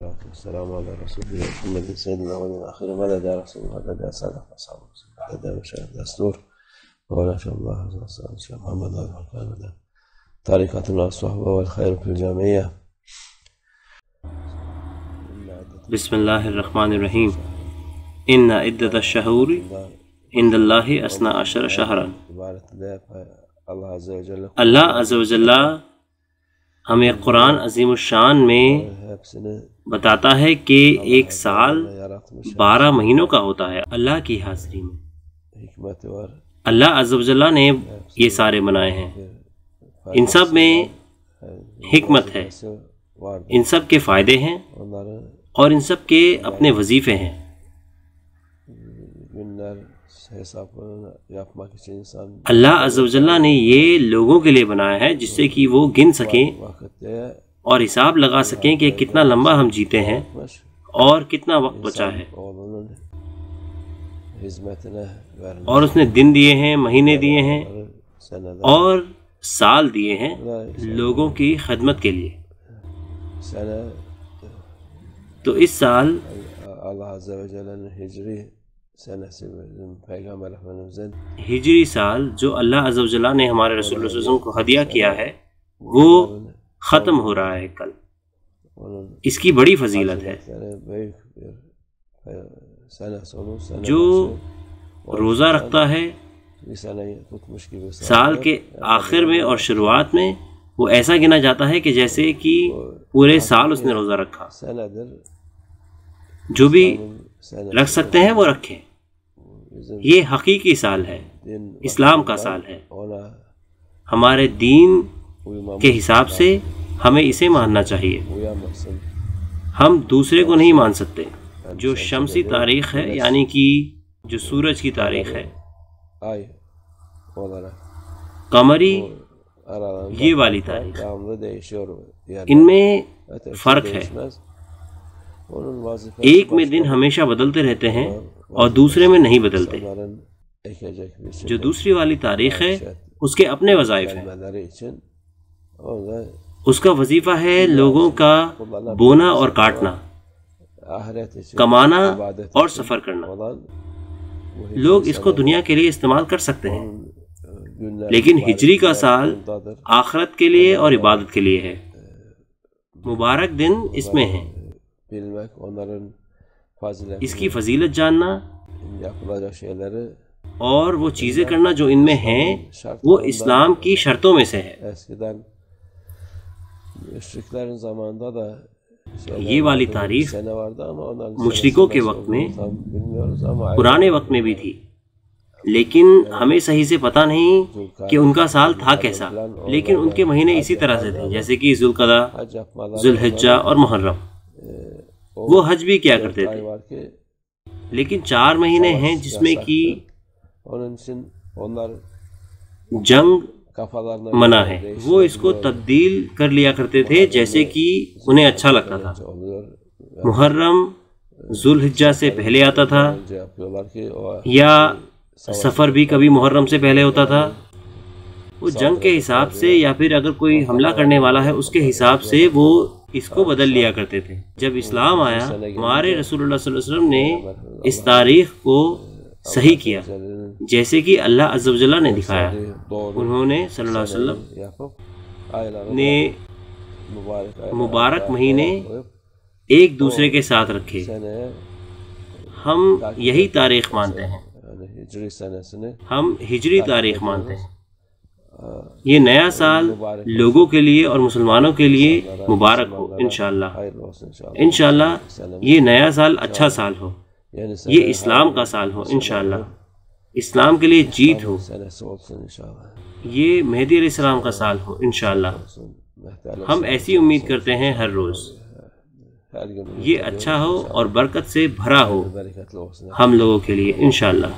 السلام على رسول الله محمد سيد الأولين والآخرين مدد يا رسول الله مدد يا سادة أصحاب مدد يا مشاهد الدستور ولا شاء الله الشيخ محمد مدد طريقتنا الصحبة والخير في الجامعية. بسم الله الرحمن الرحیم. ان عدت الشہور عند اللہ 12 شہرا. اللہ عز و جل ہمیں قرآن عظیم الشان میں بتاتا ہے کہ ایک سال 12 مہینوں کا ہوتا ہے اللہ کی حاضری میں. اللہ عز و جل نے یہ سارے بنائے ہیں. ان سب میں حکمت ہے، ان سب کے فائدے ہیں اور ان سب کے اپنے وظیفے ہیں. اللہ عز و جل نے یہ لوگوں کے لیے بنایا ہے جس سے کہ وہ گن سکیں اور حساب لگا سکیں کہ کتنا لمبا ہم جیتے ہیں اور کتنا وقت بچا ہے. اور اس نے دن دیے ہیں، مہینے دیے ہیں اور سال دیے ہیں لوگوں کی خدمت کے لیے. تو اس سال ہجری سال جو اللہ عز و جل نے ہمارے رسول اللہ صلی اللہ علیہ وسلم کو ہدیہ کیا ہے وہ ختم ہو رہا ہے کل. اس کی بڑی فضیلت ہے. جو روزہ رکھتا ہے سال کے آخر میں اور شروعات میں وہ ایسا گنا جاتا ہے کہ جیسے کہ پورے سال اس نے روزہ رکھا. جو بھی رکھ سکتے ہیں وہ رکھیں. یہ حقیقی سال ہے، اسلام کا سال ہے. ہمارے دین کے حساب سے ہمیں اسے ماننا چاہیے. ہم دوسرے کو نہیں مان سکتے. جو شمسی تاریخ ہے یعنی کہ جو سورج کی تاریخ ہے، قمری یہ والی تاریخ، ان میں فرق ہے. ایک میں دن ہمیشہ بدلتے رہتے ہیں اور دوسرے میں نہیں بدلتے. جو دوسری والی تاریخ ہے اس کے اپنے وظائف ہیں. اس کا وظیفہ ہے لوگوں کا بونا اور کاٹنا، کمانا اور سفر کرنا. لوگ اس کو دنیا کے لیے استعمال کر سکتے ہیں لیکن ہجری کا سال آخرت کے لیے اور عبادت کے لیے ہے. مبارک دن اس میں ہیں. اس کی فضیلت جاننا اور وہ چیزیں کرنا جو ان میں ہیں وہ اسلام کی شرطوں میں سے ہے. یہ والی تاریخ مشرکوں کے وقت میں، پرانے وقت میں بھی تھی، لیکن ہمیں صحیح سے پتہ نہیں کہ ان کا سال تھا کیسا. لیکن ان کے مہینے اسی طرح سے تھے جیسے کہ ذوالقعدہ، ذوالحجہ اور محرم. وہ حج بھی کیا کرتے تھے. لیکن 4 مہینے ہیں جس میں کہ جنگ منع ہے. وہ اس کو تبدیل کر لیا کرتے تھے جیسے کہ انہیں اچھا لگتا تھا. محرم ذوالحجہ سے پہلے آتا تھا یا سفر بھی کبھی محرم سے پہلے ہوتا تھا. وہ جنگ کے حساب سے یا پھر اگر کوئی حملہ کرنے والا ہے اس کے حساب سے وہ اس کو بدل لیا کرتے تھے. جب اسلام آیا ہمارے رسول اللہ صلی اللہ علیہ وسلم نے اس تاریخ کو صحیح کیا جیسے کہ اللہ عز و جل نے دکھایا. انہوں نے صلی اللہ علیہ وسلم نے مبارک مہینے ایک دوسرے کے ساتھ رکھے. ہم یہی تاریخ مانتے ہیں، ہم ہجری تاریخ مانتے ہیں. یہ نیا سال لوگوں کے لیے اور مسلمانوں کے لیے مبارک ہو انشاءاللہ. انشاءاللہ یہ نیا سال اچھا سال ہو، یہ اسلام کا سال ہو انشاءاللہ. اسلام کے لیے جیت ہو. یہ مہدی علیہ السلام کا سال ہو انشاءاللہ. ہم ایسی امید کرتے ہیں ہر روز. یہ اچھا ہو اور برکت سے بھرا ہو ہم لوگوں کے لیے انشاءاللہ.